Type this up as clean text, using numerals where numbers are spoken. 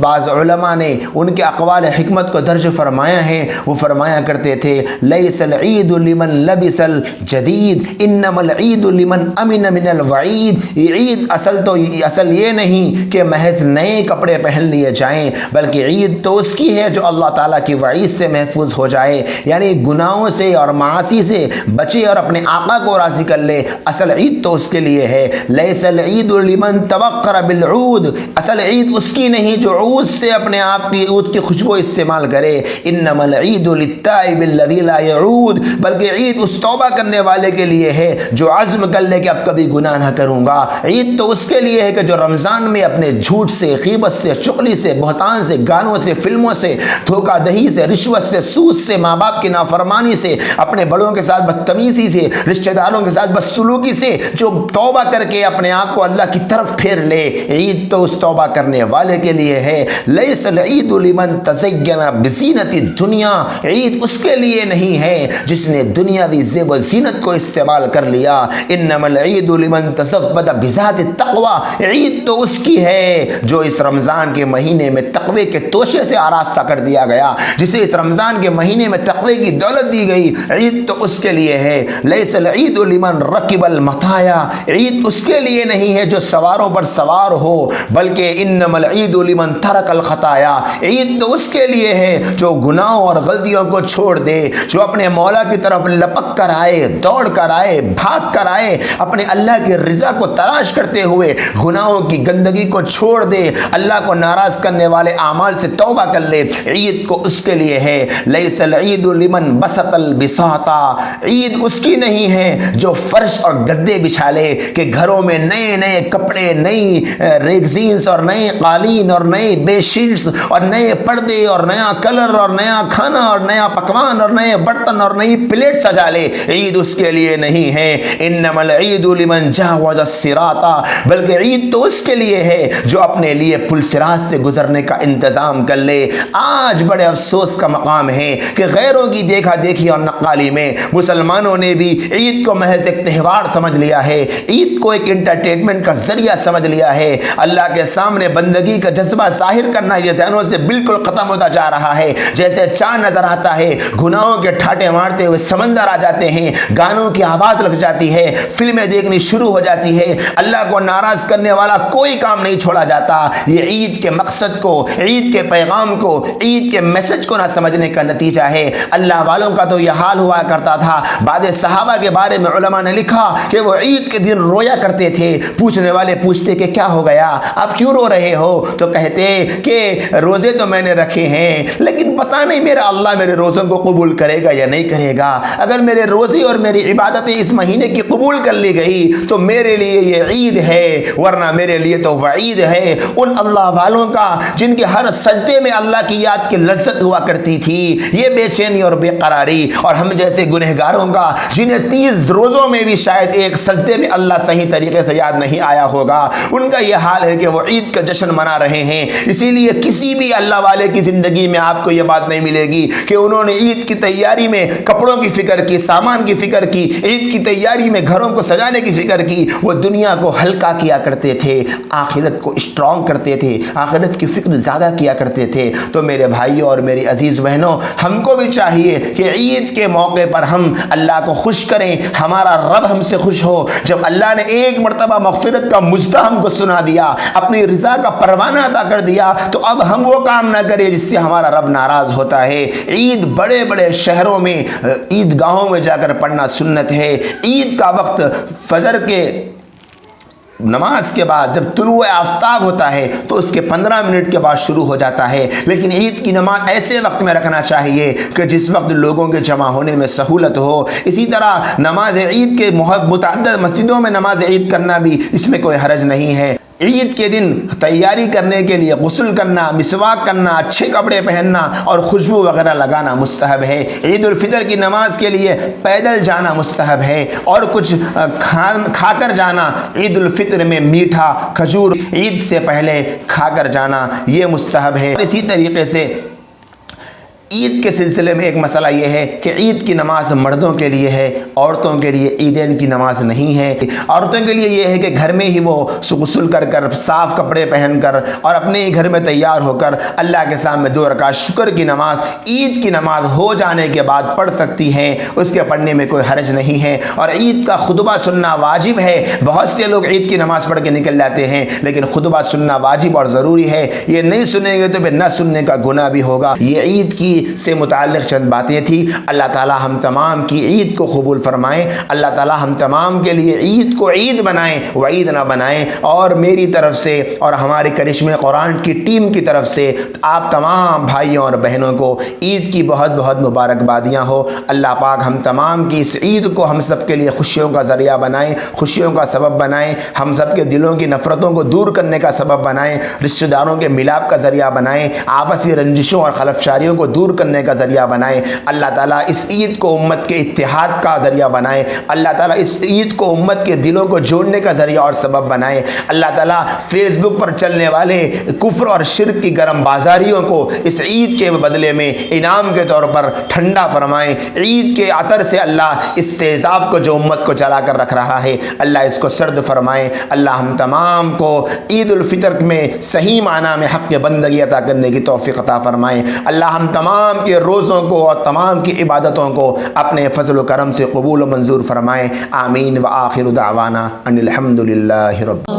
بعض علماء نے ان کے اقوال حکمت کو درج فرمایا ہے، وہ فرمایا کرتے تھے لیس العید لمن لبس الجدید انما العید لمن امن من الوعید۔ عید اصل یہ نہیں کہ محض نئے کپڑے پہن لیے جائیں، بلکہ عید تو اس کی ہے جو اللہ تعالیٰ کی وعید سے محفوظ ہو جائے، یعنی گناہوں سے اور معاصی سے بچے اور اپنے آقا کو راضی کر لے۔ اصل عید تو اس کے لیے ہے، لیس العید لمن توقر بالعود، اصل عید اس کی نہیں جو عود سے اپنے آپ کی عود کی خوشبو استعمال کرے، انما العید للتائب الذی لا یعود، بلکہ عید اس توبہ کرنے والے کے لیے ہے جو عزم کر لے کہ اب کبھی گناہ نہ کروں گا۔ عید تو اس کے لیے ہے کہ جو رمضان میں اپنے جھوٹ سے، غیبت سے، چغلی سے، بہتان سے، گانوں سے، فلموں سے، دھوکہ دہی سے، رشوت سے، سود سے، ماں باپ کی نافرمانی سے، اپنے بڑوں کے ساتھ بدتمیزی سے، رشتہ داروں کے ساتھ بدسلوکی سے جو توبہ کر کے اپنے آپ کو اللہ کی طرف پھیر لے، عید تو اس توبہ کرنے والے کے لیے ہے۔ لیس العید لمن تزین بزینت الدنیا، عید اس کے لیے نہیں ہے جس نے دنیاوی زیب و زینت کو استعمال کر لیا، انما العید لمن تزود بذات التقوی، عید تو اس کی ہے جو اس رمضان کے مہینے میں تقوی کے توشے سے آراستہ کر دیا گیا، جسے اس رمضان کے مہینے میں تقوی کی دولت دی گئی، عید تو اس کے لیے ہے۔ لیس العید لمن رکب المطایا، عید اس کے لیے نہیں ہے جو سواروں پر سوار ہو، بلکہ انما العید لمن ترک الخطایا، عید تو اس کے لیے ہے جو گناہوں اور غلطیوں کو چھوڑ دے، جو اپنے مولا کی طرف لپک کر آئے، دوڑ کر آئے، بھاگ کر آئے، اپنے اللہ کی رضا کو تلاش کرتے ہوئے گناہوں کی گندگی کو چھوڑ دے، اللہ کو ناراض کرنے والے اعمال سے توبہ کر لے، عید کو اس کے لیے ہے۔ لیس العید لمن بسط البساطا، عید اس کی نہیں ہے جو فرش اور گدے بچھا لے کہ گھروں میں نئے نئے کپڑے، نئی ریگزینز اور نئے قالین اور نئے بیڈ شیٹس اور نئے پردے اور نیا کلر اور نیا کھانا اور نیا پکوان اور نئے برتن اور نئی پلیٹ سجا لے، عید اس کے لیے نہیں ہے۔ انما العید لمن جاوز الصراط، بلکہ عید تو اس کے لیے ہے جو اپنے لیے پل صراط سے گزرنے کا انتظام کر لے۔ آج بڑے افسوس کا مقام ہے کہ غیروں کی دیکھا دیکھی اور نقالی میں مسلمانوں نے بھی عید کو محض ایک تہوار سمجھ لیا ہے، عید کو ایک انٹرٹینمنٹ کا ذریعہ سمجھ لیا ہے۔ اللہ کے سامنے بندگی کا جذبہ ظاہر کرنا یہ ذہنوں سے بالکل ختم ہوتا جا رہا ہے، جیسے چاند نظر آتا ہے، گناہوں کے ٹھاٹے مارتے ہوئے سمندر آ جاتے ہیں، گانوں کی آواز لگ جاتی ہے، فلمیں دیکھنی شروع ہو جاتی ہے، اللہ کو ناراض کرنے والا کوئی کام نہیں چھوڑا جاتا۔ یہ عید کے مقصد کو، عید کے پیغام کو، عید کے میسج کو نہ سمجھنے کا نتیجہ ہے۔ اللہ والوں کا تو یہ حال ہوا کرتا تھا، بعض صحابہ کے بارے میں علماء نے لکھا کہ وہ عید کے دن رویا کرتے تھے، پوچھنے والے پوچھتے کہ کیا ہو گیا، آپ کیوں رو رہے ہو؟ تو کہتے کہ روزے تو میں نے رکھے ہیں لیکن پتہ نہیں میرا اللہ میرے روزوں کو قبول کرے گا یا نہیں کرے گا، اگر میرے روزے اور میری عبادتیں اس مہینے کی قبول کر لی گئی تو میرے لیے یہ عید ہے، ورنہ میرے لیے تو وعید ہے۔ ان اللہ والوں کا جن کے ہر سجدے میں اللہ کی یاد کی لذت ہوا کرتی تھی، یہ بے چینی اور بے قراری، اور ہم جیسے گنہگاروں کا جنہیں 30 روزوں میں بھی شاید ایک سجدے میں اللہ صحیح طریقے سے یاد نہیں آیا ہوگا، ان کا یہ حال ہے کہ وہ عید کا جشن منا رہے ہیں۔ اسی لیے کسی بھی اللہ والے کی زندگی میں آپ کو یہ بات نہیں ملے گی کہ انہوں نے عید کی تیاری میں کپڑوں کی فکر کی، سامان کی فکر کی، عید کی تیاری میں گھروں کو سجانے کی فکر کی۔ وہ دنیا کو ہلکا کیا کرتے تھے، آخرت کو اسٹرانگ کرتے تھے، آخرت کی فکر زیادہ کیا کرتے تھے۔ تو میرے بھائیوں اور میری عزیز بہنوں، ہم کو بھی چاہیے کہ عید کے موقع پر ہم اللہ کو خوش کریں، ہمارا رب ہم سے خوش ہو۔ جب اللہ نے ایک مرتبہ مغفرت کا مجدہ ہم کو سنا دیا، اپنی رضا کا پروانہ عطا کر دیا، تو اب ہم وہ کام نہ کریں جس سے ہمارا رب ناراض ہوتا ہے۔ عید بڑے بڑے شہروں میں عید گاہوں میں جا کر پڑھنا سنت ہے۔ عید کا وقت فجر کے نماز کے بعد جب طلوع آفتاب ہوتا ہے تو اس کے 15 منٹ کے بعد شروع ہو جاتا ہے، لیکن عید کی نماز ایسے وقت میں رکھنا چاہیے کہ جس وقت لوگوں کے جمع ہونے میں سہولت ہو۔ اسی طرح نماز عید کے متعدد مسجدوں میں نماز عید کرنا بھی اس میں کوئی حرج نہیں ہے۔ عید کے دن تیاری کرنے کے لیے غسل کرنا، مسواک کرنا، اچھے کپڑے پہننا اور خوشبو وغیرہ لگانا مستحب ہے۔ عید الفطر کی نماز کے لیے پیدل جانا مستحب ہے اور کچھ کھا کر جانا، عید الفطر میں میٹھا کھجور عید سے پہلے کھا کر جانا یہ مستحب ہے۔ اسی طریقے سے عید کے سلسلے میں ایک مسئلہ یہ ہے کہ عید کی نماز مردوں کے لیے ہے، عورتوں کے لیے عیدین کی نماز نہیں ہے۔ عورتوں کے لیے یہ ہے کہ گھر میں ہی وہ غسل کر کر، صاف کپڑے پہن کر اور اپنے ہی گھر میں تیار ہو کر اللہ کے سامنے 2 رکعت شکر کی نماز عید کی نماز ہو جانے کے بعد پڑھ سکتی ہیں، اس کے پڑھنے میں کوئی حرج نہیں ہے۔ اور عید کا خطبہ سننا واجب ہے۔ بہت سے لوگ عید کی نماز پڑھ کے نکل جاتے ہیں، لیکن خطبہ سننا واجب اور ضروری ہے۔ یہ نہیں سنیں گے تو پھر نہ سننے کا گناہ بھی ہوگا۔ یہ عید کی سے متعلق چند باتیں تھی۔ اللہ تعالی ہم تمام کی عید کو قبول فرمائیں۔ اللہ تعالی ہم تمام کے لیے عید کو عید بنائیں، وعید نہ بنائیں۔ اور میری طرف سے اور ہمارے کرشمے قرآن کی ٹیم کی طرف سے آپ تمام بھائیوں اور بہنوں کو عید کی بہت بہت مبارکبادیاں ہو۔ اللہ پاک ہم تمام کی اس عید کو ہم سب کے لیے خوشیوں کا ذریعہ بنائیں، خوشیوں کا سبب بنائیں، ہم سب کے دلوں کی نفرتوں کو دور کرنے کا سبب بنائیں، رشتہ داروں کے ملاپ کا ذریعہ بنائیں، آپسی رنجشوں اور خلفشاریوں کو دور کرنے کا ذریعہ بنائیں۔ اللہ تعالیٰ اس عید کو امت کے اتحاد کا ذریعہ بنائیں۔ اللہ تعالیٰ اس عید کو امت کے دلوں کو جوڑنے کا ذریعہ اور سبب بنائیں۔ اللہ تعالیٰ فیس بک پر چلنے والے کفر اور شرک کی گرم بازاریوں کو اس عید کے بدلے میں انعام کے طور پر ٹھنڈا فرمائیں۔ عید کے عطر سے اللہ اس تیزاب کو جو امت کو جلا کر رکھ رہا ہے، اللہ اس کو سرد فرمائیں۔ اللہ ہم تمام کو عید الفطر میں صحیح معنی میں حق بندگی عطا کرنے کی توفیق عطا فرمائیں۔ اللہ ہم تمام کے روزوں کو اور تمام کی عبادتوں کو اپنے فضل و کرم سے قبول و منظور فرمائیں۔ آمین۔ وآخر دعوانا ان الحمد للہ رب